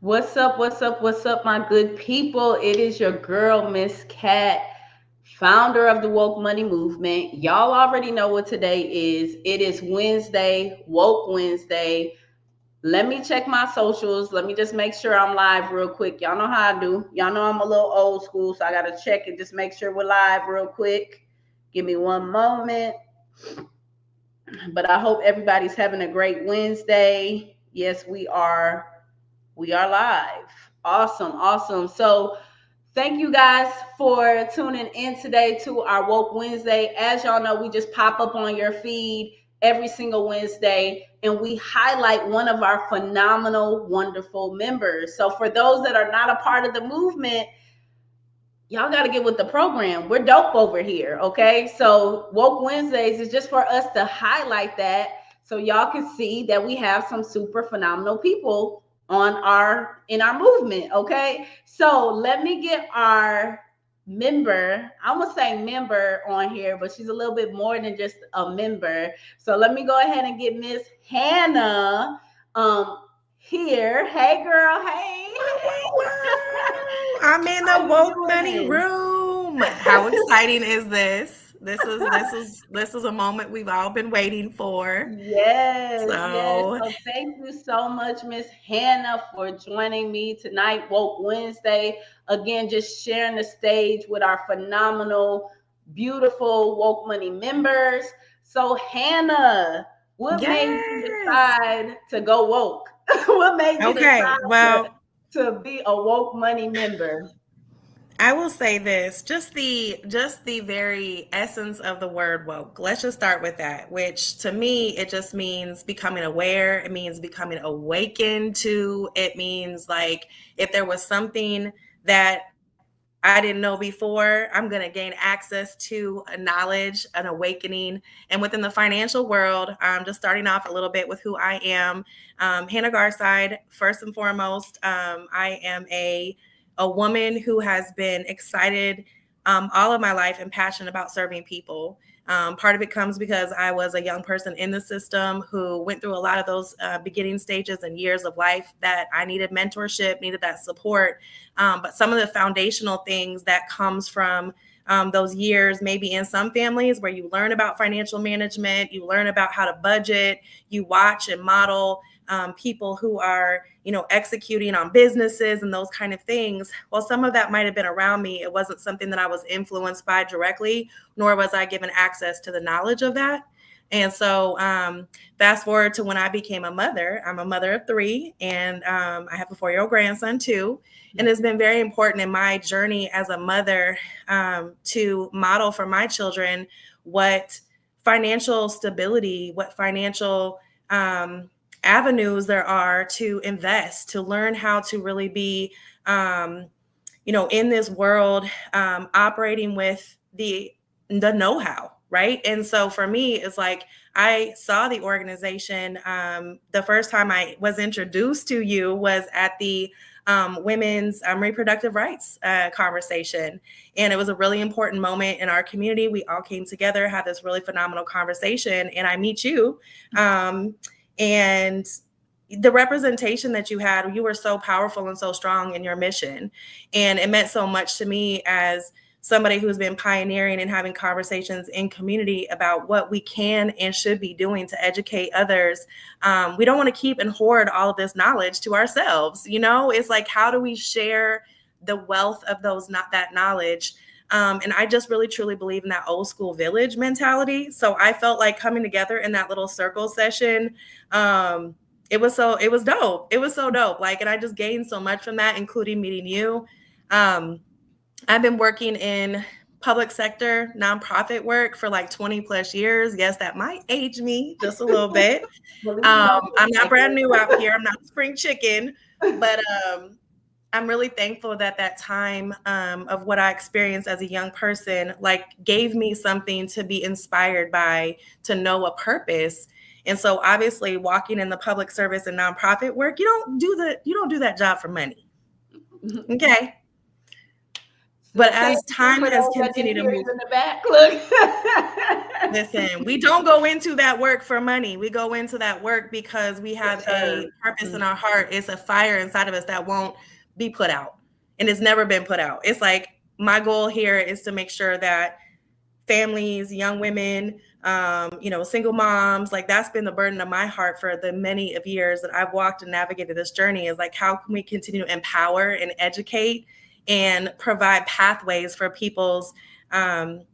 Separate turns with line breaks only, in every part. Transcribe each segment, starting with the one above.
What's up? What's up? What's up, my good people? It is your girl, Miss Cat, founder of the Woke Money Movement. Y'all already know what today is. It is Wednesday, Woke Wednesday. Let me check my socials. Let me just make sure I'm live real quick. Y'all know how I do. Y'all know I'm a little old school, so I got to check and just make sure we're live real quick. Give me one moment. But I hope everybody's having a great Wednesday. Yes, we are. We are live. Awesome, awesome. So, thank you guys for tuning in today to our Woke Wednesday. As y'all know, we just pop up on your feed every single Wednesday and we highlight one of our phenomenal, wonderful members. So, for those that are not a part of the movement, y'all got to get with the program. We're dope over here, okay? So Woke Wednesdays is just for us to highlight that so y'all can see that we have some super phenomenal people in our movement, okay? So let me get our member. I'm gonna say member on here, but she's a little bit more than just a member. So let me go ahead and get Miss Hannah here. Hey girl, hey.
I'm in the woke money room. How exciting is this? This is a moment we've all been waiting for.
Yes, yes.
So
So thank you so much, Miss Hannah, for joining me tonight, Woke Wednesday. Again, just sharing the stage with our phenomenal, beautiful Woke Money members. So, Hannah, what made you
yes.
decide to go woke? What made you
Okay.
decide
Well,
to be a Woke Money member?
I will say this, just the very essence of the word woke. Let's just start with that, which to me it just means becoming aware, it means becoming awakened to, it means like if there was something that I didn't know before, I'm going to gain access to a knowledge, an awakening. And within the financial world, just starting off a little bit with who I am. Hannah Garside, first and foremost, I am a woman who has been excited all of my life and passionate about serving people. Part of it comes because I was a young person in the system who went through a lot of those beginning stages and years of life that I needed mentorship, needed that support. But some of the foundational things that comes from those years, maybe in some families where you learn about financial management, you learn about how to budget, you watch and model people who are, executing on businesses and those kind of things. Well, some of that might have been around me. It wasn't something that I was influenced by directly, nor was I given access to the knowledge of that. And so fast forward to when I became a mother. I'm a mother of three, and I have a 4-year-old grandson too. And it's been very important in my journey as a mother to model for my children what financial stability, what financial avenues there are to invest, to learn how to really be, in this world, operating with the know-how, right? And so for me, it's like I saw the organization. The first time I was introduced to you was at the women's reproductive rights conversation. And it was a really important moment in our community. We all came together, had this really phenomenal conversation, and I meet you. And the representation that you had, you were so powerful and so strong in your mission. And it meant so much to me as somebody who's been pioneering and having conversations in community about what we can and should be doing to educate others. We don't want to keep and hoard all of this knowledge to ourselves. It's like, how do we share the wealth of that knowledge? And I just really, truly believe in that old school village mentality. So I felt like coming together in that little circle session, it was dope. It was so dope. And I just gained so much from that, including meeting you. I've been working in public sector, nonprofit work for 20 plus years. Yes, that might age me just a little bit. I'm not brand new out here. I'm not a spring chicken, but I'm really thankful that time of what I experienced as a young person, gave me something to be inspired by, to know a purpose. And so obviously walking in the public service and nonprofit work, you don't do that job for money. Okay. But
Look, say it
as
again
time
for
has
those that didn't
continued to
hear
move,
us in the back. Look.
listen, we don't go into that work for money. We go into that work because we
To
have a
serve.
purpose in our heart. It's a fire inside of us that won't be put out. And it's never been put out. It's like my goal here is to make sure that families, young women, single moms, like that's been the burden of my heart for the many of years that I've walked and navigated this journey, is like, how can we continue to empower and educate and provide pathways for people's to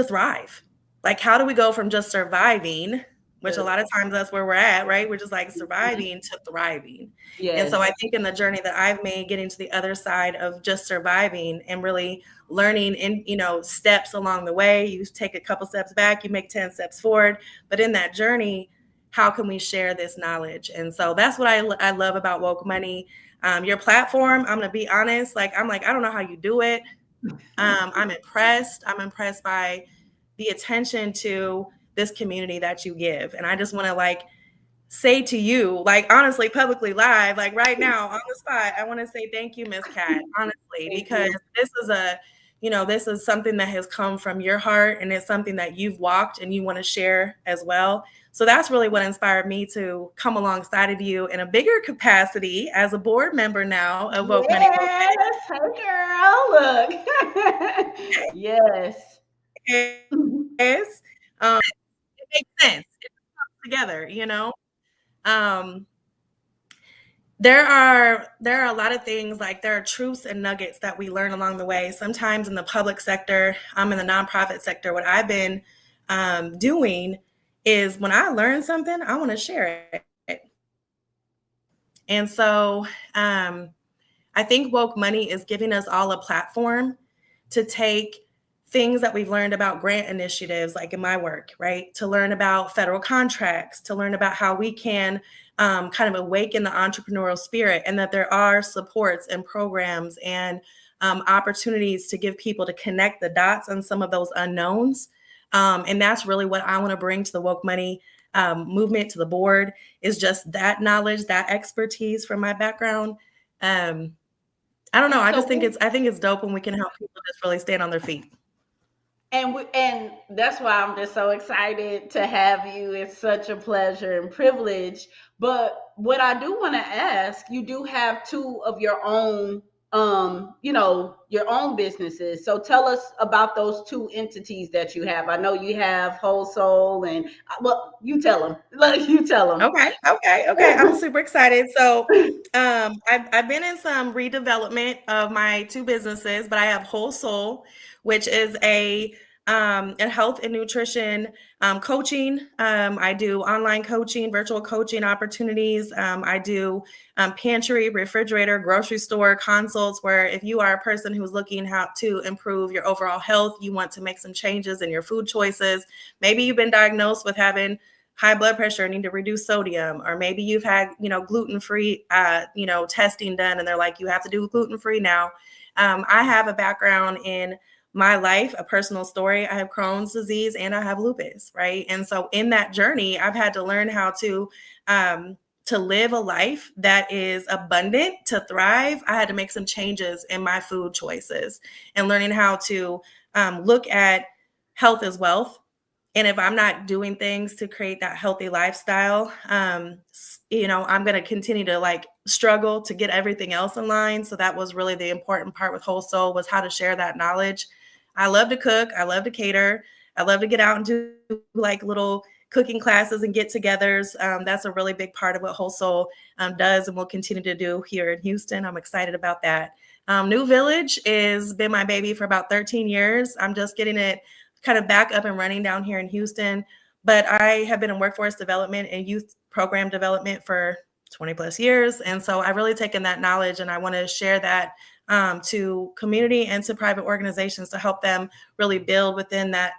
thrive? Like, how do we go from just surviving, which a lot of times that's where we're at, right? We're just like surviving to thriving. And so I
Yes.
think in the journey that I've made, getting to the other side of just surviving and really learning in, steps along the way, you take a couple steps back, you make 10 steps forward. But in that journey, how can we share this knowledge? And so that's what I love about Woke Money. Your platform, I'm going to be honest, I don't know how you do it. I'm impressed. I'm impressed by the attention to this community that you give. And I just want to say to you, honestly, publicly live, right now on the spot, I want to say thank you, Miss Cat, honestly, because this is something that has come from your heart, and it's something that you've walked and you want to share as well. So that's really what inspired me to come alongside of you in a bigger capacity as a board member now of Woke Money Movement.
Yes. Hey, girl. Look. Yes.
Yes. It makes sense. It comes together. Um, there are a lot of things, there are truths and nuggets that we learn along the way. Sometimes in the public sector, in the nonprofit sector, what I've been doing is when I learn something, I want to share it. And so I think Woke Money is giving us all a platform to take things that we've learned about grant initiatives, like in my work, right? To learn about federal contracts, to learn about how we can kind of awaken the entrepreneurial spirit, and that there are supports and programs and opportunities to give people to connect the dots on some of those unknowns. And that's really what I want to bring to the Woke Money movement, to the board, is just that knowledge, that expertise from my background. I don't know. I think it's dope when we can help people just really stand on their feet.
And that's why I'm just so excited to have you. It's such a pleasure and privilege. But what I do want to ask, you do have two of your own your own businesses. So tell us about those two entities that you have. I know you have Whole Soul, and well, you tell them. You tell them.
Okay. I'm super excited. So I've been in some redevelopment of my two businesses, but I have Whole Soul, which is a health and nutrition coaching. I do online coaching, virtual coaching opportunities. I do pantry, refrigerator, grocery store consults, where if you are a person who's looking how to improve your overall health, you want to make some changes in your food choices. Maybe you've been diagnosed with having high blood pressure and need to reduce sodium, or maybe you've had, gluten-free, testing done, and they're like, you have to do gluten-free now. I have a background in my life, a personal story. I have Crohn's disease and I have lupus, right? And so in that journey, I've had to learn how to live a life that is abundant, to thrive. I had to make some changes in my food choices, and learning how to look at health as wealth. And if I'm not doing things to create that healthy lifestyle, I'm going to continue to struggle to get everything else in line. So that was really the important part with Whole Soul, was how to share that knowledge. I love to cook. I love to cater. I love to get out and do little cooking classes and get-togethers. That's a really big part of what Whole Soul does and will continue to do here in Houston. I'm excited about that. New Village has been my baby for about 13 years. I'm just getting it kind of back up and running down here in Houston. But I have been in workforce development and youth program development for 20 plus years. And so I've really taken that knowledge, and I want to share that to community and to private organizations to help them really build within that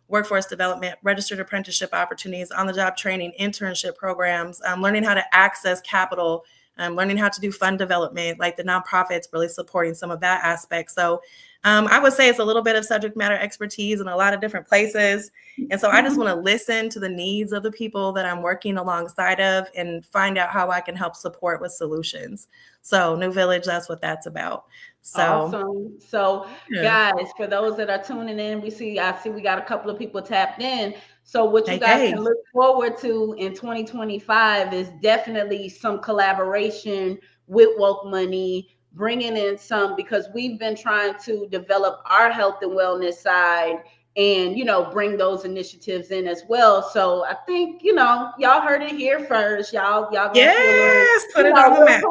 workforce development, registered apprenticeship opportunities, on-the-job training, internship programs, learning how to access capital, learning how to do fund development, like the nonprofits really supporting some of that aspect. So I would say it's a little bit of subject matter expertise in a lot of different places. And so I just want to listen to the needs of the people that I'm working alongside of and find out how I can help support with solutions. So New Village, that's what that's about. So
Awesome. So,
yeah.
guys, for those that are tuning in, I see we got a couple of people tapped in. So, what you
Hey,
guys can
hey.
look forward to in 2025 is definitely some collaboration with Woke Money, bringing in some, because we've been trying to develop our health and wellness side and, bring those initiatives in as well. So, I think, y'all heard it here first. Y'all gonna see a little,
Yes, put it on the map.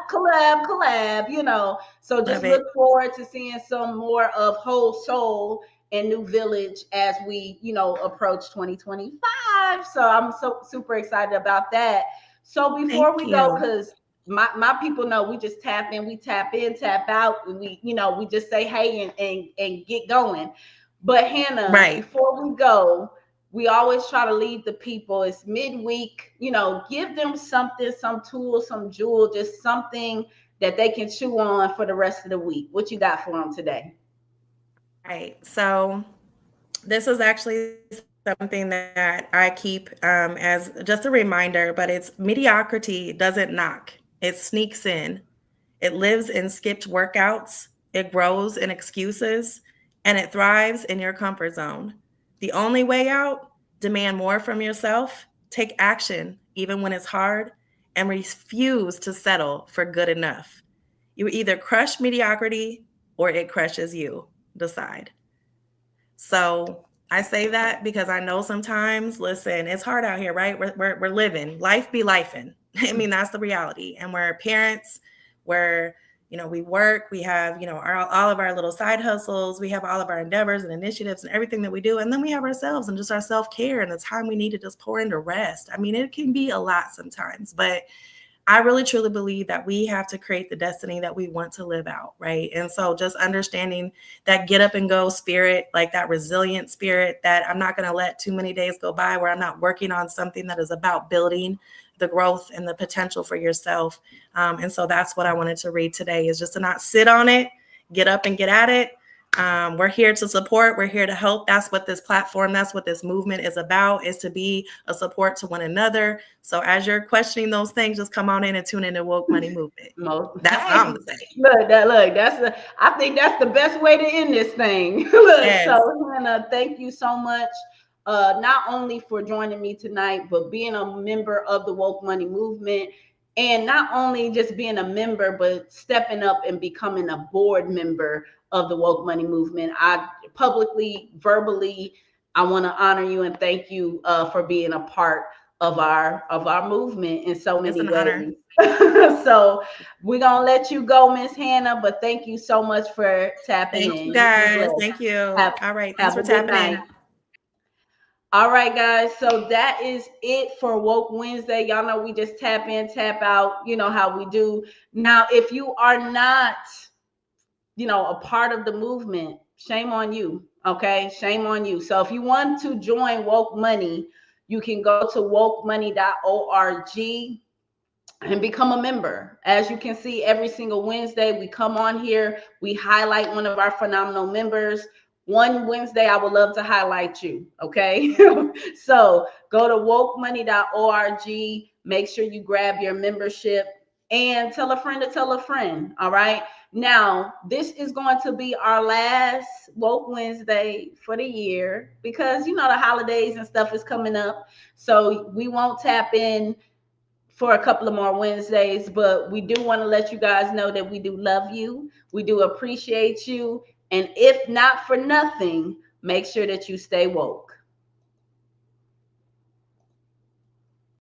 collab. So just
Love
look
it.
forward to seeing some more of Whole Soul and New Village as we, approach 2025. So I'm so super excited about that. So before
Thank
we go,
you.
because my people know we just tap in, tap out, and we just say hey and get going. But Hannah,
Right.
before we go, we always try to lead the people. It's midweek, give them something, some tool, some jewel, just something that they can chew on for the rest of the week. What you got for them today?
Right. So this is actually something that I keep as just a reminder, but it's mediocrity doesn't knock, it sneaks in. It lives in skipped workouts, it grows in excuses, and it thrives in your comfort zone. The only way out: demand more from yourself, take action even when it's hard, and refuse to settle for good enough. You either crush mediocrity or it crushes you. Decide. So I say that because I know sometimes, listen, it's hard out here, right? We're living, life be lifing. I mean, that's the reality. And we're parents, we're, we work, we have, all of our little side hustles, we have all of our endeavors and initiatives and everything that we do. And then we have ourselves and just our self-care and the time we need to just pour into rest. I mean, it can be a lot sometimes, but I really truly believe that we have to create the destiny that we want to live out, right? And so just understanding that get up and go spirit, like that resilient spirit, that I'm not going to let too many days go by where I'm not working on something that is about building the growth and the potential for yourself. And so that's what I wanted to read today, is just to not sit on it, get up and get at it. We're here to support. We're here to help. That's what this platform, that's what this movement is about, is to be a support to one another. So as you're questioning those things, just come on in and tune into Woke Money Movement. That's all I'm
Hey,
going to say.
look. I think that's the best way to end this thing. Look,
Yes.
so Hannah, thank you so much. Not only for joining me tonight, but being a member of the Woke Money Movement, and not only just being a member, but stepping up and becoming a board member of the Woke Money Movement. I publicly, verbally, I want to honor you and thank you for being a part of our movement in so
It's
many
an honor.
ways. So we're gonna let you go, Miss Hannah, but thank you so much for tapping
Thank you,
in. You be
guys.
blessed.
Thank you.
Have
All right. Thanks
have
for
a good
tapping
night.
in.
All right, guys. So that is it for Woke Wednesday. Y'all know we just tap in, tap out. You know how we do. Now, if you are not, a part of the movement, shame on you. Okay, shame on you. So if you want to join Woke Money, you can go to wokemoney.org and become a member. As you can see, every single Wednesday we come on here, we highlight one of our phenomenal members. One Wednesday, I would love to highlight you. Okay. So go to wokemoney.org. Make sure you grab your membership and tell a friend to tell a friend. All right. Now, this is going to be our last Woke Wednesday for the year because, the holidays and stuff is coming up. So we won't tap in for a couple of more Wednesdays, but we do want to let you guys know that we do love you. We do appreciate you. And if not for nothing, make sure that you stay woke.